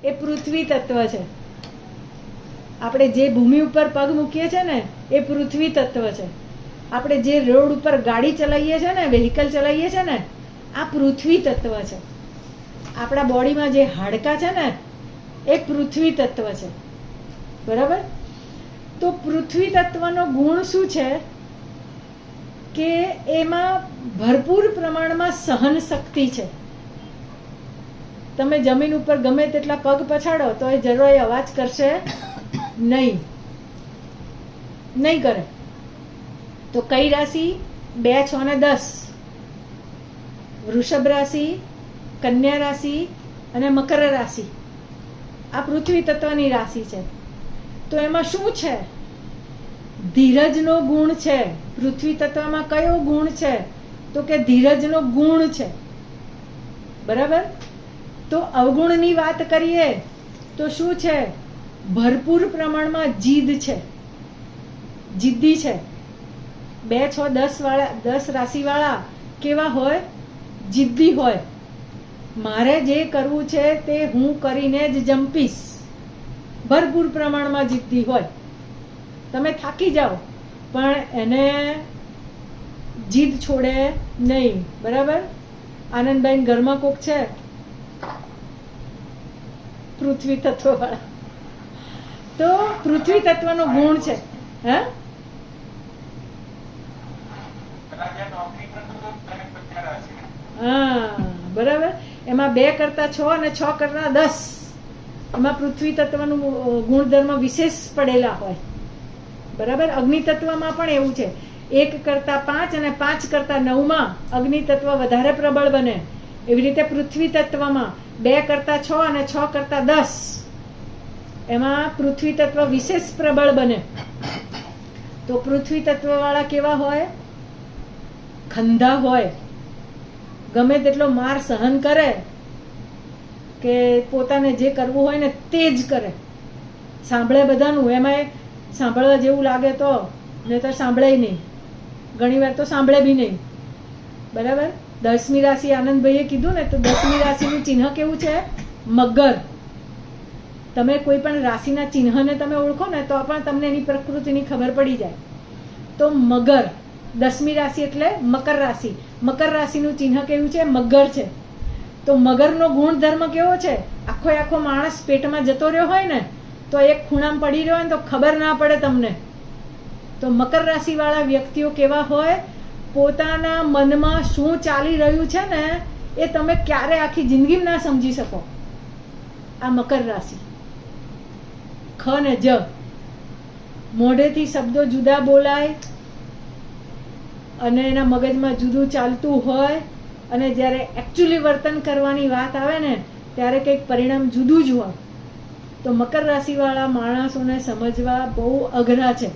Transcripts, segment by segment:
એ પૃથ્વી તત્વ છે. આપણે જે ભૂમિ ઉપર પગ મૂકીએ છીએ ને એ પૃથ્વી તત્વ છે. આપણે જે રોડ ઉપર ગાડી ચલાવીએ છીએ ને, વ્હીકલ ચલાવીએ છીએ ને, આ પૃથ્વી તત્વ છે. આપણા બોડીમાં જે હાડકાં છે ને એ પૃથ્વી તત્વ છે. બરાબર? તો પૃથ્વી તત્વનો ગુણ શું છે કે એમાં ભરપૂર પ્રમાણમાં સહન શક્તિ છે. તમે જમીન ઉપર ગમે તેટલા પગ પછાડો તો એ જરાય અવાજ કરશે નહીં કરે. તો કઈ રાશિ? 2, 6 ને 10. વૃષભ રાશિ, કન્યા રાશિ અને મકર રાશિ આ પૃથ્વી તત્વની રાશિ છે. તો એમાં શું છે? ધીરજનો ગુણ છે. પૃથ્વી તત્વમાં કયો ગુણ છે? તો કે ધીરજનો ગુણ છે. બરાબર? તો અવગુણની વાત કરીએ તો શું છે? ભરપૂર પ્રમાણમાં જીદ છે, જિદ્દી છે. 2, 6, 10 રાશિવાળા કેવા હોય? જિદ્દી હોય. મારે જે કરવું છે તે હું કરીને જ જંપીશ. ભરપૂર પ્રમાણમાં જિદ્દી હોય. તમે થાકી જાઓ પણ એને જીદ છોડે નહીં. બરાબર? આનંદભાઈ ઘરમાં કોક છે પૃથ્વી તત્વવાળા. તો પૃથ્વી તત્વનો ગુણ છે. હા, બરાબર. એમાં 2 કરતા 6 અને 6 કરતા 10 એમાં પૃથ્વી તત્વનું ગુણધર્મ વિશેષ પડેલા હોય. બરાબર? અગ્નિ તત્વમાં પણ એવું છે. 1 કરતા 5 અને 5 કરતા 9માં અગ્નિ તત્વ વધારે પ્રબળ બને. એવી રીતે પૃથ્વી તત્વમાં 2 કરતા 6 અને 6 કરતા 10 એમાં પૃથ્વી તત્વ વિશેષ પ્રબળ બને. તો પૃથ્વી તત્વવાળા કેવા હોય? ખંધા હોય. ગમે તેટલો માર સહન કરે કે પોતાને જે કરવું હોય ને તે જ કરે. સાંભળે બધાનું, એમાંય સાંભળવા જેવું લાગે તો, નહીંતર સાંભળે નહીં. ઘણી વાર તો સાંભળે બી નહીં. બરાબર? 10મી રાશિ આનંદભાઈએ કીધું ને, તો 10મી રાશિનું ચિહ્ન કેવું છે? મગર. તમે કોઈ પણ રાશિના ચિહ્નને તમે ઓળખો ને તો પણ તમને એની પ્રકૃતિની ખબર પડી જાય. તો મગર 10મી રાશિ એટલે મકર રાશિ. મકર રાશિનું ચિહ્ન કેવું છે? મગર છે. તો મગરનો ગુણધર્મ કેવો છે? આખો માણસ પેટમાં જતો રહ્યો હોય ને તો એક ખૂણામાં પડી રહ્યો હોય ને તો ખબર ના પડે તમને. તો મકર રાશિવાળા વ્યક્તિઓ કેવા હોય? પોતાના મનમાં શું ચાલી રહ્યું છે ને એ તમે ક્યારે આખી જિંદગી ના સમજી શકો. આ મકર રાશિ. ખ ને જ મોઢેથી શબ્દો જુદા બોલાય અને એના મગજમાં જુદું ચાલતું હોય અને જ્યારે એકચ્યુઅલી વર્તન કરવાની વાત આવે ને ત્યારે કંઈક પરિણામ જુદું જ હોય. તો મકર રાશિવાળા માણસોને સમજવા બહુ અઘરા છે,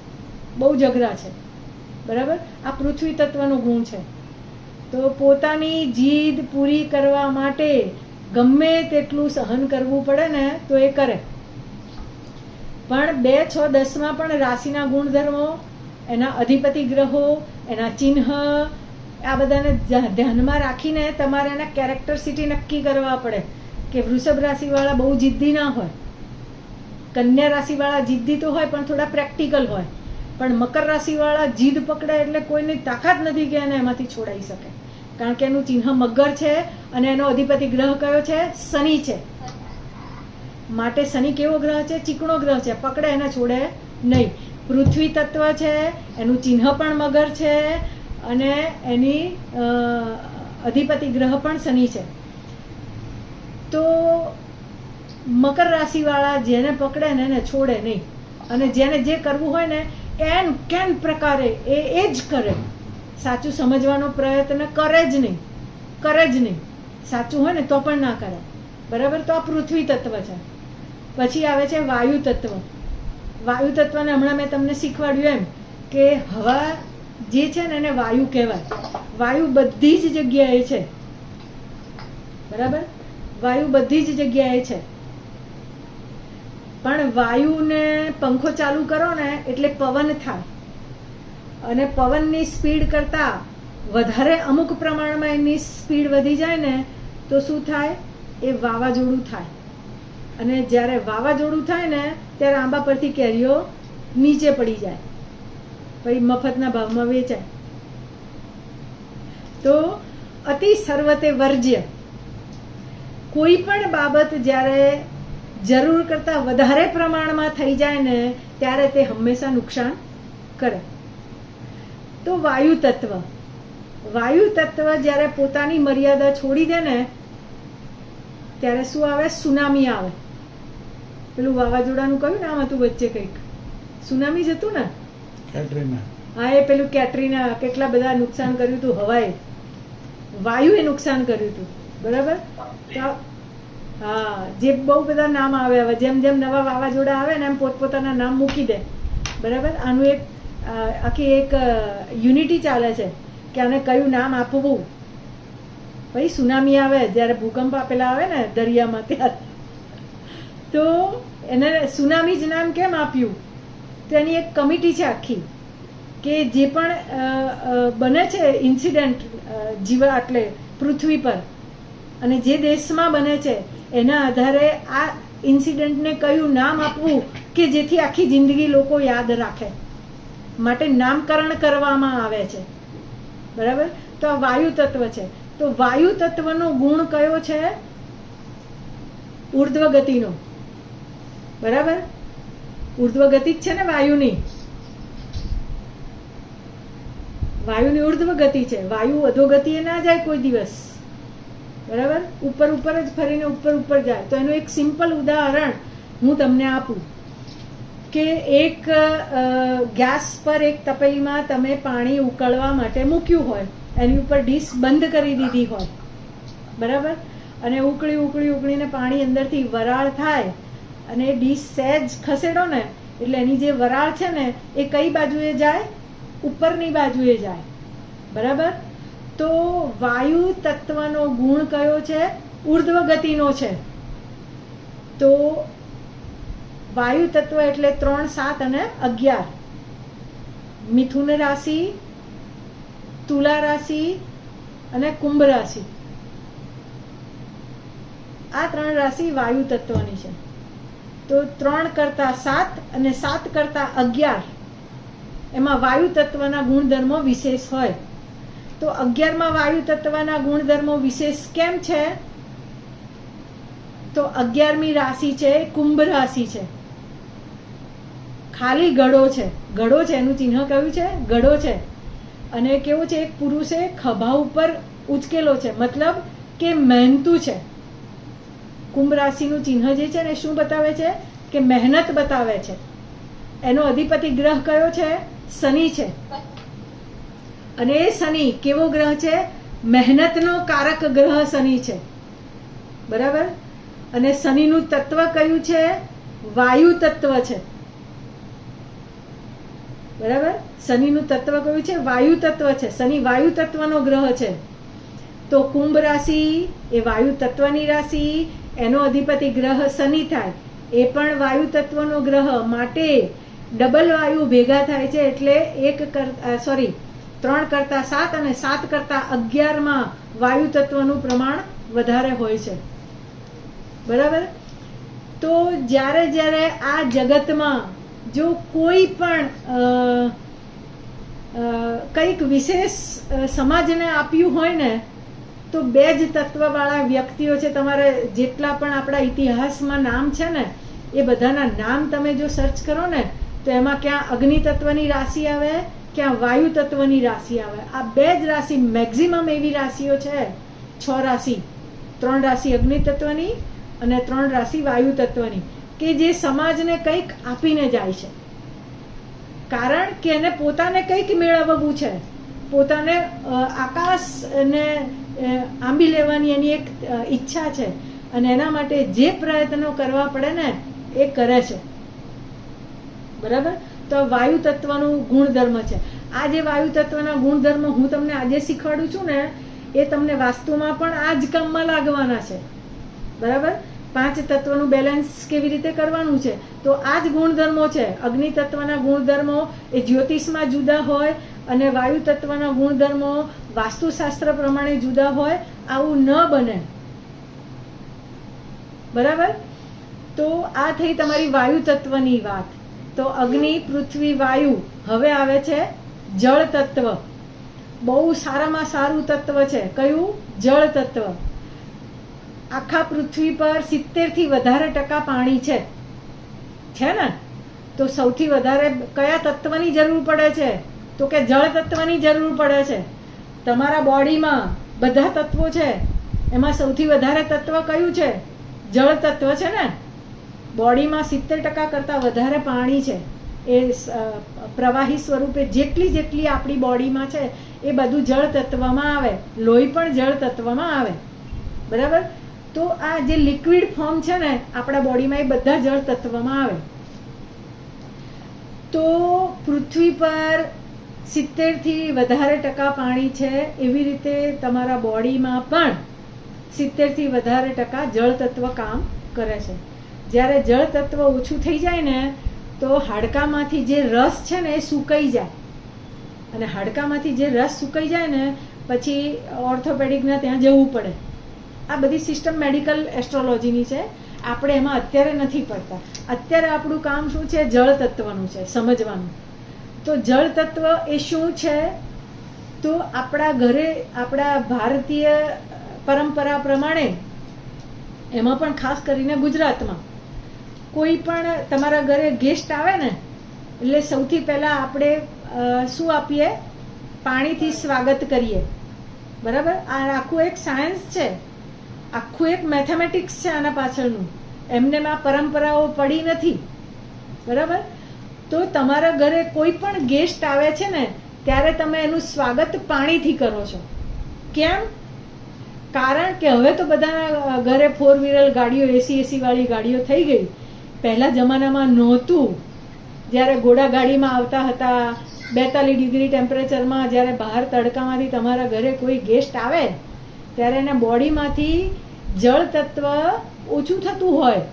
બહુ જ અઘરા છે. બરાબર? આ પૃથ્વી તત્વનો ગુણ છે. તો પોતાની જીદ પૂરી કરવા માટે ગમે તેટલું સહન કરવું પડે ને તો એ કરે. પણ 2, 6, 10માં પણ રાશિના ગુણધર્મો, એના અધિપતિ ગ્રહો, એના ચિહ્ન, આ બધાને ધ્યાનમાં રાખીને તમારે એના કેરેક્ટરિસ્ટિક નક્કી કરવા પડે કે વૃષભ રાશિવાળા બહુ જિદ્દી ના હોય. કન્યા રાશિવાળા જિદ્દી તો હોય પણ થોડા પ્રેક્ટિકલ હોય. પણ મકર રાશિવાળા જીદ પકડે એટલે કોઈની તાકાત નથી કે એને એમાંથી છોડાઈ શકે. કારણ કે એનું ચિહ્ન મગર છે અને એનો અધિપતિ ગ્રહ કયો છે? શનિ છે. માટે શનિ કેવો ગ્રહ છે? ચીકણો ગ્રહ છે. પકડે એને છોડે નહીં. પૃથ્વી તત્વ છે, એનું ચિહ્ન પણ મગર છે અને એની અધિપતિ ગ્રહ પણ શનિ છે. તો મકર રાશિવાળા જેને પકડે ને એને છોડે નહીં અને જેને જે કરવું હોય ને કેન પ્રકારે એ જ કરે. સાચું સમજવાનો પ્રયત્ન કરે જ નહીં. સાચું હોય ને તો પણ ના કરે. બરાબર? તો આ પૃથ્વી તત્વ છે. પછી આવે છે વાયુ તત્વ. વાયુ તત્વને હમણાં મેં તમને શીખવાડ્યું એમ કે હવા જે છે ને એને વાયુ કહેવાય. વાયુ બધી જ જગ્યાએ છે. બરાબર? વાયુ બધી જ જગ્યાએ છે. પણ વાયુને પંખો ચાલુ કરો ને એટલે પવન થાય અને પવનની સ્પીડ કરતાં વધારે અમુક પ્રમાણમાં એની સ્પીડ વધી જાય ને તો શું થાય? એ વાવાઝોડું થાય. અને જ્યારે વાવાઝોડું થાય ને ત્યારે આંબા પરથી કેરીઓ નીચે પડી જાય, પછી મફતના ભાવમાં વેચાય. તો અતિ સર્વતે વર્જ્ય, કોઈ પણ બાબત જ્યારે જરૂર કરતાં વધારે પ્રમાણમાં થઈ જાય ને ત્યારે તે હંમેશા નુકસાન કરે. તો વાયુ તત્વ જ્યારે પોતાની મર્યાદા છોડી દે ને ત્યારે શું આવે? સુનામી આવે. પેલું વાવાઝોડાનું કહ્યું ને આમ હતું વચ્ચે કંઈક સુનામી જ હતું ને, કેટરીના. હા, એ પેલું કેટરીના કેટલા બધા નુકસાન કર્યું હતું. હવાએ, વાયુએ નુકસાન કર્યું હતું. બરાબર. હા, જે બહુ બધા નામ આવે. હવે જેમ જેમ નવા વાવાઝોડા આવે ને એમ પોતપોતાના નામ મૂકી દે. બરાબર. આનું એક આખી એક યુનિટી ચાલે છે કે આને કયું નામ આપવું. પછી સુનામી આવે જ્યારે ભૂકંપ આપેલા આવે ને દરિયામાં ત્યારે, તો એને સુનામી જ નામ કેમ આપ્યું? તો એની એક કમિટી છે આખી કે જે પણ બને છે ઇન્સિડન્ટ એટલે પૃથ્વી પર, અને જે દેશમાં બને છે એના આધારે આ ઇન્સિડન્ટને કયું નામ આપવું કે જેથી આખી જિંદગી લોકો યાદ રાખે, માટે નામકરણ કરવામાં આવે છે. બરાબર. તો આ વાયુ તત્વ છે. તો વાયુ તત્વનો ગુણ કયો છે? ઉર્ધ્વ ગતિનો. બરાબર. ઉર્ધ્વ ગતિ જ છે ને વાયુની. વાયુની ઉર્ધ્વ ગતિ છે. વાયુ અધોગતિએ ના જાય કોઈ દિવસ. બરાબર. ઉપર ઉપર જ ફરીને ઉપર જાય. તો એનું એક સિમ્પલ ઉદાહરણ હું તમને આપું કે એક ગેસ પર એક તપેલીમાં તમે પાણી ઉકળવા માટે મૂક્યું હોય, એની ઉપર ડીશ બંધ કરી દીધી હોય. બરાબર. અને ઉકળીને પાણી અંદરથી વરાળ થાય અને ડીશ સહેજ ખસેડો ને એટલે એની જે વરાળ છે ને એ કઈ બાજુએ જાય? ઉપરની બાજુએ જાય. બરાબર. તો વાયુ તત્વનો ગુણ કયો છે? ઉર્ધ્વ ગતિનો છે. તો વાયુ તત્વ એટલે 3, 7 અને 11. મિથુન રાશિ, તુલા રાશિ અને કુંભ રાશિ. આ 3 રાશિ વાયુ તત્વની છે. તો 3 કરતા 7 અને 7 કરતા 11 એમાં વાયુ તત્વના ગુણધર્મો વિશેષ હોય. તો 11માં વાયુ તત્વના ગુણધર્મો વિશેષ કેમ છે? તો 11મી રાશિ છે કુંભ રાશિ છે. ખાલી ગળો છે, એનું ચિહ્ન કયું છે? ગળો છે. અને કેવું છે? એક પુરુષે ખભા ઉપર ઉચકેલો છે, મતલબ કે મહેનતુ છે. કુંભ રાશિનું ચિહ્ન જે છે ને શું બતાવે છે? કે મહેનત બતાવે છે. એનો અધિપતિ ગ્રહ કયો છે? શનિ છે. અને એ શનિ કેવો ગ્રહ છે? મહેનતનો કારક ગ્રહ શનિ છે. બરાબર. અને શનિનું તત્વ કયું છે? વાયુ તત્વ છે. બરાબર. શનિનું તત્વ કયું છે? વાયુ તત્વ છે. શનિ વાયુ તત્વનો ગ્રહ છે. તો કુંભ રાશિ એ વાયુ તત્વની રાશિ, એનો અધિપતિ ગ્રહ શનિ થાય, એ પણ વાયુ તત્વનો ગ્રહ, માટે ડબલ વાયુ ભેગા થાય છે એટલે 3 કરતા 7 અને 7 કરતા 11માં વાયુ તત્વનું પ્રમાણ વધારે હોય છે. બરાબર. તો જ્યારે આ જગતમાં જો કોઈ પણ કંઈક વિશેષ સમાજને આપ્યું હોય ને તો 2 જ તત્વવાળા વ્યક્તિઓ છે. તમારે જેટલા પણ આપણા ઇતિહાસમાં નામ છે ને એ બધાના નામ તમે જો સર્ચ કરો ને તો એમાં ક્યાં અગ્નિ તત્વની રાશિ આવે, ક્યાં વાયુ તત્વની રાશિ આવે. આ 2 જ રાશિ મેક્ઝિમમ એવી રાશિઓ છે, 6 રાશિ, 3 રાશિ અગ્નિ તત્વની અને 3 રાશિ વાયુ તત્વની, કે જે સમાજને કંઈક આપીને જાય છે. કારણ કે એને પોતાને કંઈક મેળવવું છે, પોતાને આકાશને આંબી લેવાની એની એક ઈચ્છા છે, અને એના માટે જે પ્રયત્નો કરવા પડે ને એ કરે છે. બરાબર. તો વાયુ તત્વનું ગુણધર્મ છે. આ જે વાયુ તત્વના ગુણધર્મ હું તમને આજે શીખવાડું છું ને એ તમને વાસ્તુમાં પણ આ જ કામમાં લાગવાના છે. બરાબર. 5 તત્વનું બેલેન્સ કેવી રીતે કરવાનું છે તો આ જ ગુણધર્મો છે. અગ્નિ તત્વના ગુણધર્મો એ જ્યોતિષમાં જુદા હોય અને વાયુ તત્વના ગુણધર્મો વાસ્તુશાસ્ત્ર પ્રમાણે જુદા હોય. આવું ન બને. બરાબર. તો આ થઈ તમારી વાયુ તત્વની વાત. તો અગ્નિ, પૃથ્વી, વાયુ. હવે આવે છે જળ તત્વ. બહુ સારામાં સારું તત્વ છે. કયું? જળ તત્વ. આખા પૃથ્વી પર 70% વધારે પાણી છે ને? તો સૌથી વધારે કયા તત્વની જરૂર પડે છે? તો કે જળ તત્વની જરૂર પડે છે. તમારા બોડીમાં બધા તત્વો છે, એમાં સૌથી વધારે તત્વ કયું છે? જળ તત્વ છે ને? બોડીમાં 70% કરતાં વધારે પાણી છે. એ પ્રવાહી સ્વરૂપે જેટલી આપણી બોડીમાં છે એ બધું જળ તત્વમાં આવે. લોહી પણ જળ તત્વમાં આવે. બરાબર? તો આ જે લિક્વિડ ફોર્મ છે ને આપણા બોડીમાં, એ બધા જળ તત્વમાં આવે. તો પૃથ્વી પર 70% વધારે પાણી છે, એવી રીતે તમારા બોડીમાં પણ 70% વધારે જળ તત્વ કામ કરે છે. જ્યારે જળ તત્વ ઓછું થઈ જાય ને તો હાડકામાંથી જે રસ છે ને એ સુકાઈ જાય. અને હાડકામાંથી જે રસ સુકાઈ જાય ને પછી ઓર્થોપેડિકના ત્યાં જવું પડે. આ બધી સિસ્ટમ મેડિકલ એસ્ટ્રોલોજીની છે. આપણે એમાં અત્યારે નથી પડતા. અત્યારે આપણું કામ શું છે? જળ તત્વનું છે, સમજવાનું. તો જળ તત્વ એ શું છે? તો આપણા ઘરે, આપણા ભારતીય પરંપરા પ્રમાણે, એમાં પણ ખાસ કરીને ગુજરાતમાં, કોઈ પણ તમારા ઘરે ગેસ્ટ આવે ને એટલે સૌથી પહેલાં આપણે શું આપીએ? પાણીથી સ્વાગત કરીએ. બરાબર? આ આખું એક સાયન્સ છે, આખું એક મેથેમેટિક્સ છે આના પાછળનું. એમને આ પરંપરાઓ પડી નથી. બરાબર? તો તમારા ઘરે કોઈ પણ ગેસ્ટ આવે છે ને ત્યારે તમે એનું સ્વાગત પાણીથી કરો છો. કેમ? કારણ કે હવે તો બધા ઘરે 4 વ્હીલર ગાડીઓ, એસી વાળી ગાડીઓ થઈ ગઈ. પહેલા જમાનામાં નહોતું. જ્યારે ઘોડા ગાડીમાં આવતા હતા, 42 ડિગ્રી ટેમ્પરેચરમાં, જ્યારે બહાર તડકામાંથી તમારા ઘરે કોઈ ગેસ્ટ આવે ત્યારે એના બોડીમાંથી જળ તત્વ ઓછું થતું હોય,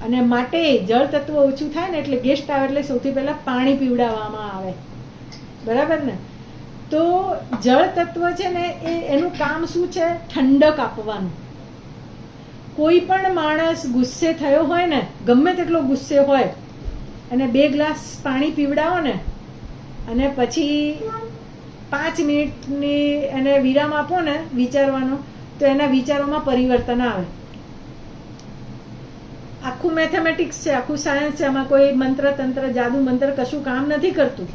અને માટે જળ તત્વ ઓછું થાય ને એટલે ગેસ્ટ આવે એટલે સૌથી પહેલાં પાણી પીવડાવવામાં આવે. બરાબર ને? તો જળ તત્વ છે ને એનું કામ શું છે? ઠંડક આપવાનું. કોઈ પણ માણસ ગુસ્સે થયો હોય ને, ગમે તેટલો ગુસ્સે હોય, અને 2 ગ્લાસ પાણી પીવડાવો ને અને પછી 5 મિનિટની એને વિરામ આપો ને વિચારવાનો, તો એના વિચારોમાં પરિવર્તન આવે. આખું મેથેમેટિક્સ છે, આખું સાયન્સ છે. આમાં કોઈ મંત્ર તંત્ર, જાદુ મંત્ર કશું કામ નથી કરતું.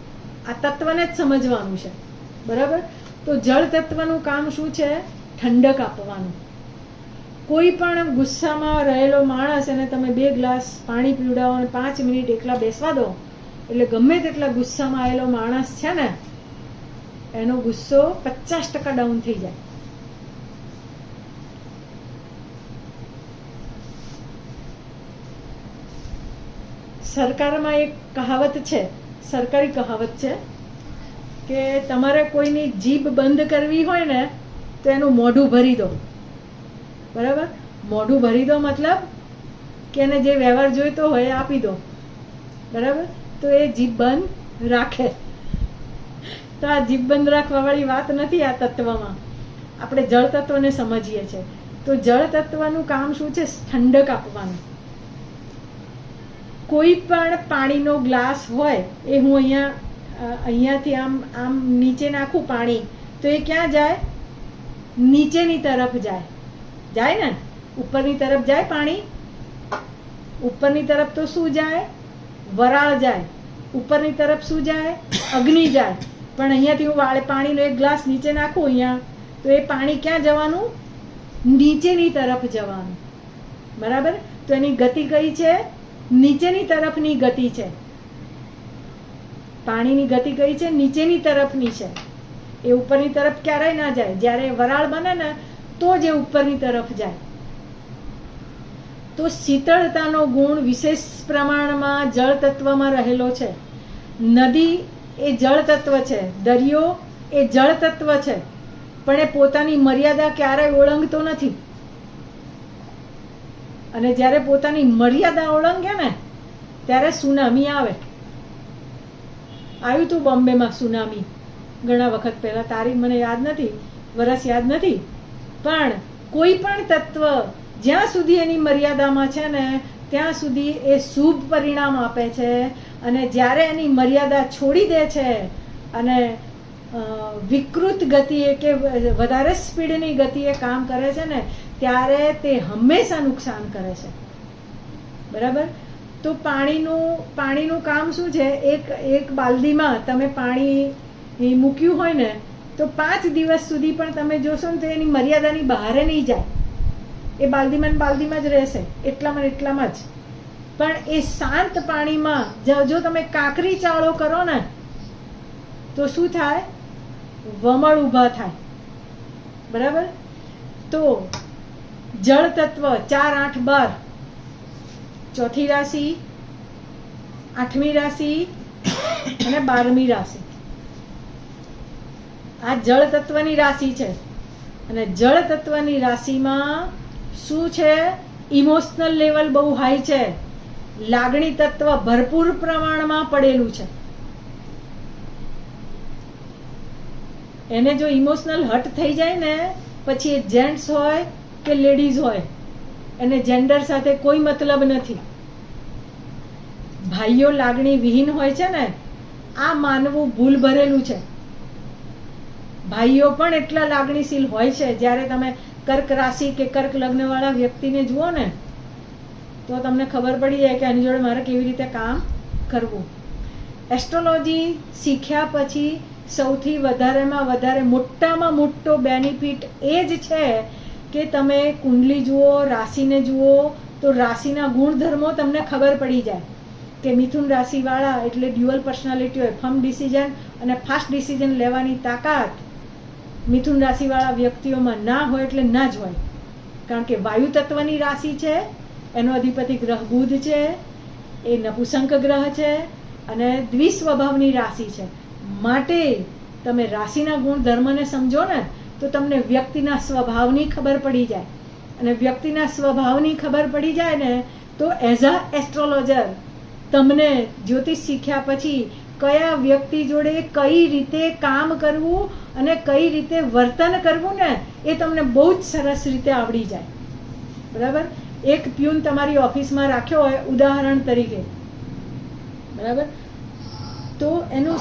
આ તત્વને જ સમજવાનું છે. બરાબર? તો જળ તત્વનું કામ શું છે? ઠંડક આપવાનું. કોઈ પણ ગુસ્સામાં રહેલો માણસ, એને તમે 2 ગ્લાસ પાણી પીવડાવો અને 5 મિનિટ એકલા બેસવા દો એટલે ગમે તેટલા ગુસ્સામાં આવેલો માણસ છે ને એનો ગુસ્સો 50% ડાઉન થઈ જાય. સરકારમાં એક કહાવત છે, સરકારી કહાવત છે કે તમારે કોઈની જીભ બંધ કરવી હોય ને તો એનું મોઢું ભરી દો. બરાબર? મોઢું ભરી દો મતલબ કે એને જે વ્યવહાર જોઈતો હોય આપી દો. બરાબર? તો એ જીભ બંધ રાખે. તો આ જીભ બંધ રાખવાવાળી વાત નથી આ તત્વમાં. આપણે જળ તત્વને સમજીએ છીએ. તો જળ તત્વનું કામ શું છે? ઠંડક આપવાનું. કોઈ પણ પાણીનો ગ્લાસ હોય, એ હું અહીંયાથી આમ નીચે નાખું પાણી, તો એ ક્યાં જાય? નીચેની તરફ જાય ને? ઉપરની તરફ જાય પાણી? ઉપરની તરફ તો શું જાય? વરાળ જાય. ઉપરની તરફ શું જાય? અગ્નિ જાય. પણ અહીંયાથી હું પાણીનો એક ગ્લાસ નીચે નાખું અહીંયા, તો એ પાણી ક્યાં જવાનું? નીચેની તરફ જવાનું. બરાબર? તો એની ગતિ કઈ છે? નીચેની તરફની ગતિ છે. પાણીની ગતિ કઈ છે? નીચેની તરફની છે. એ ઉપરની તરફ ક્યારેય ના જાય. જ્યારે વરાળ બને ને તો જ એ ઉપરની તરફ જાય. તો શીતળતાનો ગુણ વિશેષ પ્રમાણમાં જળ તત્વમાં રહેલો છે. નદી એ જળ તત્વ છે, દરિયો એ જળ તત્વ છે, પણ એ પોતાની મર્યાદા ક્યારેય ઓળંગતો નથી. અને જ્યારે પોતાની મર્યાદા ઓળંગે ને ત્યારે સુનામી આવે. આવ્યું હતું બોમ્બેમાં સુનામી ઘણા વખત પહેલા. તારીખ મને યાદ નથી, વરસ યાદ નથી, પણ કોઈ પણ તત્વ જ્યાં સુધી એની મર્યાદામાં છે ને ત્યાં સુધી એ શુભ પરિણામ આપે છે, અને જ્યારે એની મર્યાદા છોડી દે છે અને વિકૃત ગતિએ કે વધારે સ્પીડની ગતિએ કામ કરે છે ને ત્યારે તે હંમેશા નુકસાન કરે છે. બરાબર? તો પાણીનું કામ શું છે? એક બાલદીમાં તમે પાણી મૂક્યું હોય ને તો 5 દિવસ સુધી પણ તમે જોશો ને તો એની મર્યાદાની બહાર નહીં જાય, એ બાલદીમાં જ રહેશે, એટલામાં જ. પણ એ શાંત પાણીમાં જો તમે કાંકરી ચાળો કરો ને તો શું થાય? વમળ ઊભા થાય. બરાબર? તો જળ તત્વ 4, 8, 12, ચોથી રાશિ, 8મી રાશિ અને 12મી રાશિ, આ જળ તત્વની રાશિ છે. અને જળ તત્વની રાશિમાં શું છે? ઇમોશનલ લેવલ બહુ હાઈ છે, લાગણી તત્વ ભરપૂર પ્રમાણમાં પડેલું છે. એને જો ઇમોશનલ હટ થઈ જાય ને પછી એ જેન્ટ્સ હોય કે લેડીઝ હોય, એને જેન્ડર સાથે કોઈ મતલબ નથી. ભાઈઓ લાગણી વિહીન હોય છે ને, આ માનવું ભૂલ ભરેલું છે. ભાઈઓ પણ એટલા લાગણીશીલ હોય છે. જ્યારે તમે કર્ક રાશિ કે કર્ક લગ્ન વાળા વ્યક્તિને જુઓ ને તો તમને ખબર પડી જાય કે આની જોડે મારે કેવી રીતે કામ કરવું. એસ્ટ્રોલોજી શીખ્યા પછી સૌથી વધારે મોટામાં મોટો બેનિફિટ એ જ છે કે તમે કુંડલી જુઓ, રાશિને જુઓ તો રાશિના ગુણધર્મો તમને ખબર પડી જાય કે મિથુન રાશિવાળા એટલે ડ્યુઅલ પર્સનાલિટી હોય, ફર્મ ડિસિઝન અને ફાસ્ટ ડિસિઝન લેવાની તાકાત મિથુન રાશિવાળા વ્યક્તિઓમાં ના હોય એટલે ના જ હોય. કારણ કે વાયુ તત્વની રાશિ છે, એનો અધિપતિ ગ્રહ બુધ છે, એ નપુંસક ગ્રહ છે અને દ્વિસ્વભાવની રાશિ છે. માટે તમે રાશિના ગુણધર્મને સમજો ને તો તમને વ્યક્તિના સ્વભાવની ખબર પડી જાય, અને વ્યક્તિના સ્વભાવની ખબર પડી જાય ને તો એઝ અ એસ્ટ્રોલોજર તમને જ્યોતિષ શીખ્યા પછી કયા વ્યક્તિ જોડે કઈ રીતે કામ કરવું અને કઈ રીતે વર્તન કરવું ને એ તમને બહુ જ સરસ રીતે આવડી જાય. બરાબર? એક પ્યુન તમારી ઓફિસમાં રાખ્યો હોય ઉદાહરણ તરીકે, બરાબર, તો એનું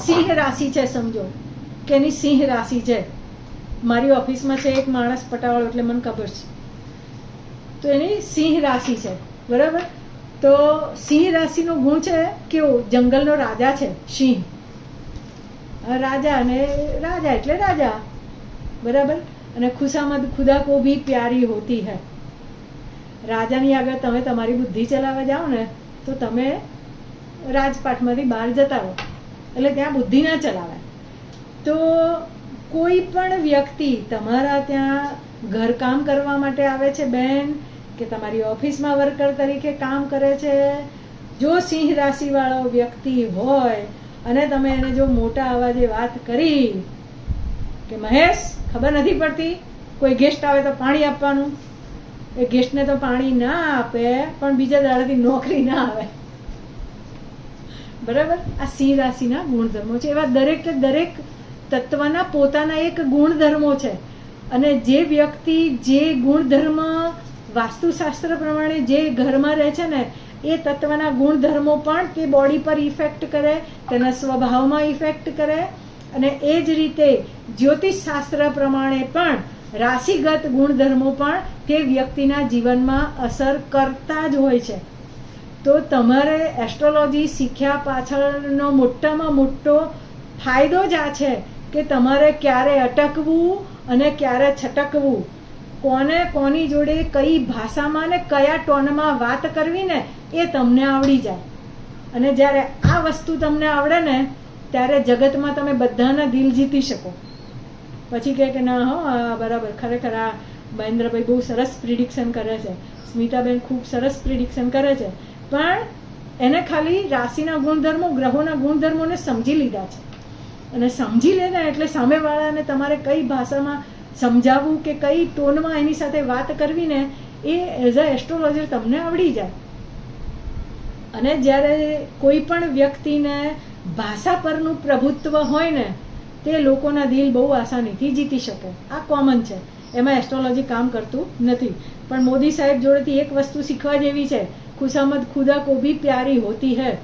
સિંહ રાશિ છે, સમજો કે એની સિંહ રાશિ છે. મારી ઓફિસમાં છે એક માણસ પટાવાળો, એટલે મને ખબર છે. તો એની સિંહ રાશિ છે. બરાબર? તો સિંહ રાશિનો ગુણ છે કેવો? જંગલનો રાજા છે સિંહ. રાજા અને રાજા એટલે રાજા. બરાબર? અને ખુશામદ ખુદા કો ભી પ્યારી હોતી હૈ. રાજાની આગળ તમે તમારી બુદ્ધિ ચલાવવા જાઓ ને તો તમે રાજપાટમાંથી બહાર જતા રહો, એટલે ત્યાં બુદ્ધિ ના ચલાવાય. તો કોઈ પણ વ્યક્તિ તમારા ત્યાં ઘરકામ કરવા માટે આવે છે બેન, કે તમારી ઓફિસમાં વર્કર તરીકે કામ કરે છે, જો સિંહ રાશિવાળો વ્યક્તિ હોય અને તમે એને જો મોટા અવાજે વાત કરી કે મહેશ ખબર નથી પડતી, કોઈ ગેસ્ટ આવે તો પાણી આપવાનું, એ ગેસ્ટને તો પાણી ના આપે પણ બીજા દાડાથી નોકરી ના આવે. બરાબર? આ સિંહ રાશિના ગુણધર્મો છે. એવા દરેક તત્વના પોતાના એક ગુણધર્મો છે, અને જે વ્યક્તિ જે ગુણધર્મ વાસ્તુશાસ્ત્ર પ્રમાણે જે ઘરમાં રહે છે ને એ તત્વના ગુણધર્મો પણ તે બોડી પર ઇફેક્ટ કરે, તેના સ્વભાવમાં ઇફેક્ટ કરે, અને એ જ રીતે જ્યોતિષ શાસ્ત્ર પ્રમાણે પણ રાશિગત ગુણધર્મો પણ તે વ્યક્તિના જીવનમાં અસર કરતા જ હોય છે. તો તમારે એસ્ટ્રોલોજી શીખ્યા પાછળનો મોટામાં મોટો ફાયદો જ આ છે કે તમારે ક્યારે અટકવું અને ક્યારે છટકવું, કોની જોડે કઈ ભાષામાં ને કયા ટોનમાં વાત કરવી ને એ તમને આવડી જાય. અને જ્યારે આ વસ્તુ તમને આવડે ને ત્યારે જગતમાં તમે બધાના દિલ જીતી શકો. પછી કહે કે ના હો બરાબર, ખરેખર આ મહેન્દ્રભાઈ બહુ સરસ પ્રિડિક્શન કરે છે, સ્મિતાબેન ખૂબ સરસ પ્રિડિક્શન કરે છે, પણ એને ખાલી રાશિના ગુણધર્મો, ગ્રહોના ગુણધર્મોને સમજી લીધા છે. અને સમજી લે ને એટલે સામેવાળાને તમારે કઈ ભાષામાં સમજાવવું કે કઈ ટોનમાં એની સાથે વાત કરવી ને એ એઝ અ એસ્ટ્રોલોજર તમને આવડી જાય. અને જ્યારે કોઈ પણ વ્યક્તિને ભાષા પરનું પ્રભુત્વ હોય ને તે લોકોના દિલ બહુ આસાનીથી જીતી શકે. આ કોમન છે, એમાં એસ્ટ્રોલોજી કામ કરતું નથી. પણ મોદી સાહેબ જોડેથી એક વસ્તુ શીખવા જેવી છે, ખુશામદ ખુદા કો ભી પ્યારી હોતી હૈ.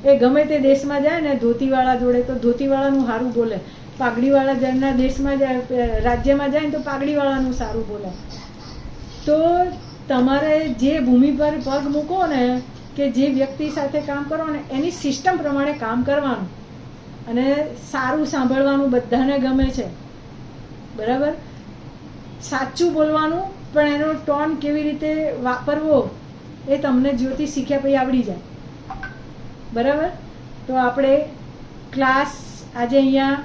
એ ગમે તે દેશમાં જાય ને ધોતીવાળા જોડે તો ધોતીવાળાનું સારું બોલે, પાઘડીવાળા જણના દેશમાં જાય રાજ્યમાં જાય ને તો પાઘડીવાળાનું સારું બોલે. તો તમારે જે ભૂમિ પર પગ મૂકો ને કે જે વ્યક્તિ સાથે કામ કરો ને એની સિસ્ટમ પ્રમાણે કામ કરવાનું અને સારું સાંભળવાનું બધાને ગમે છે, બરાબર. સાચું બોલવાનું પણ એનો ટોન કેવી રીતે વાપરવો એ તમને જ્યોતિષ શીખ્યા પછી આવડી જાય, બરાબર. તો આપણે ક્લાસ આજે અહીંયા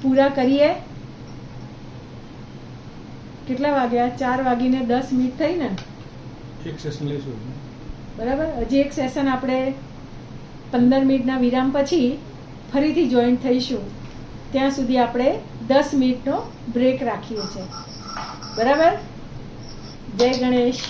પૂરા કરીએ. કેટલા વાગ્યા? 4:10 થઈ ને. એક સેશન લઈશું, બરાબર. હજી એક સેશન આપણે 15 મિનિટના વિરામ પછી ફરીથી જોઈન્ટ થઈશું. ત્યાં સુધી આપણે 10 મિનિટનો બ્રેક રાખીએ છીએ, બરાબર. જય ગણેશ.